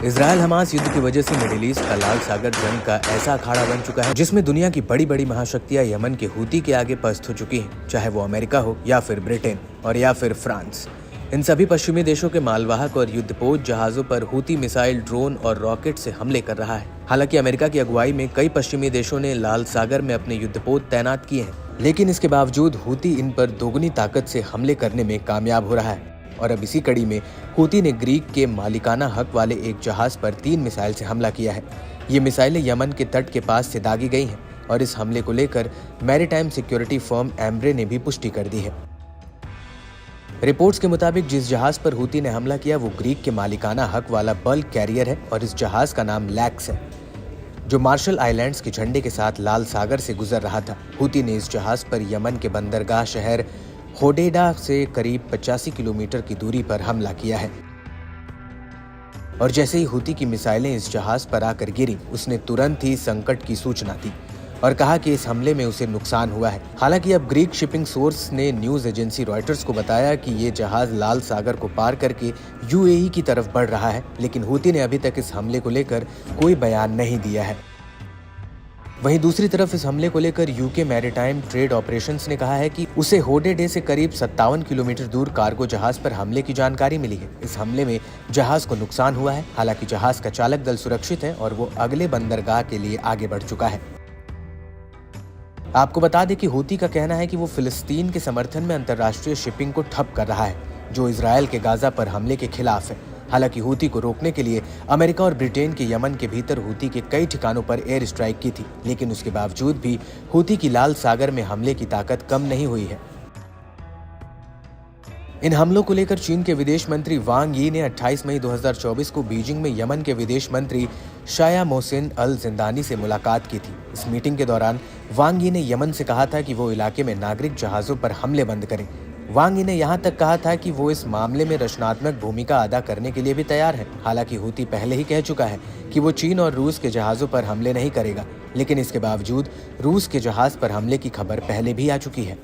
Israel Hamas युद्ध की वजह से मिडिल ईस्ट का लाल सागर जंग का ऐसा अखाड़ा बन चुका है जिसमें दुनिया की बड़ी बड़ी महाशक्तियां यमन के हूती के आगे पस्त हो चुकी हैं, चाहे वो अमेरिका हो या फिर ब्रिटेन और या फिर फ्रांस। इन सभी पश्चिमी देशों के मालवाहक और युद्धपोत जहाजों पर हूती मिसाइल, ड्रोन और रॉकेट से हमले कर रहा है। हालांकि अमेरिका की अगुवाई में कई पश्चिमी देशों ने लाल सागर में अपने युद्धपोत तैनात किए हैं, लेकिन इसके बावजूद हूती इन पर दोगुनी ताकत से हमले करने में कामयाब हो रहा है। और अब इसी कड़ी में हूती ने ग्रीक के मालिकाना हक वाले एक जहाज पर 3 मिसाइल से हमला किया है। ये मिसाइलें यमन के तट के पास से दागी गई हैं और इस हमले को लेकर मैरीटाइम सिक्योरिटी फर्म एम्ब्रे ने भी पुष्टि कर दी है। रिपोर्ट्स के मुताबिक जिस जहाज पर हूती ने हमला किया वो ग्रीक के मालिकाना हक वाला बल्क कैरियर है और इस जहाज का नाम लैक्स है, जो मार्शल आइलैंड्स के झंडे के साथ लाल सागर से गुजर रहा था। हूती ने इस जहाज पर यमन के बंदरगाह शहर होडेडा से करीब 85 किलोमीटर की दूरी पर हमला किया है और जैसे ही हूती की मिसाइलें इस जहाज पर आकर गिरी, उसने तुरंत ही संकट की सूचना दी और कहा कि इस हमले में उसे नुकसान हुआ है। हालांकि अब ग्रीक शिपिंग सोर्स ने न्यूज एजेंसी रॉयटर्स को बताया कि ये जहाज लाल सागर को पार करके यूएई की तरफ बढ़ रहा है, लेकिन हूती ने अभी तक इस हमले को लेकर कोई बयान नहीं दिया है। वहीं दूसरी तरफ इस हमले को लेकर यूके मैरीटाइम ट्रेड ऑपरेशंस ने कहा है कि उसे होडेडे से करीब 57 किलोमीटर दूर कार्गो जहाज पर हमले की जानकारी मिली है। इस हमले में जहाज को नुकसान हुआ है। हालांकि जहाज का चालक दल सुरक्षित है और वो अगले बंदरगाह के लिए आगे बढ़ चुका है। आपको बता दें कि हूती का कहना है कि वो फिलिस्तीन के समर्थन में अंतर्राष्ट्रीय शिपिंग को ठप कर रहा है, जो इजरायल के गाजा पर हमले के खिलाफ है। हालांकि हूती को रोकने के लिए अमेरिका और ब्रिटेन के यमन के भीतर हूती के कई ठिकानों पर एयर स्ट्राइक की थी, लेकिन उसके बावजूद भी हूती की लाल सागर में हमले की ताकत कम नहीं हुई है। इन हमलों को लेकर चीन के विदेश मंत्री वांग यी ने 28 मई 2024 को बीजिंग में यमन के विदेश मंत्री शाया मोहसिन अल जिंदानी से मुलाकात की थी। इस मीटिंग के दौरान वांग यी ने यमन से कहा था कि वो इलाके में नागरिक जहाजों पर हमले बंद करें। वांग यी ने यहाँ तक कहा था कि वो इस मामले में रचनात्मक भूमिका अदा करने के लिए भी तैयार है। हालांकि हूती पहले ही कह चुका है कि वो चीन और रूस के जहाजों पर हमले नहीं करेगा, लेकिन इसके बावजूद रूस के जहाज पर हमले की खबर पहले भी आ चुकी है।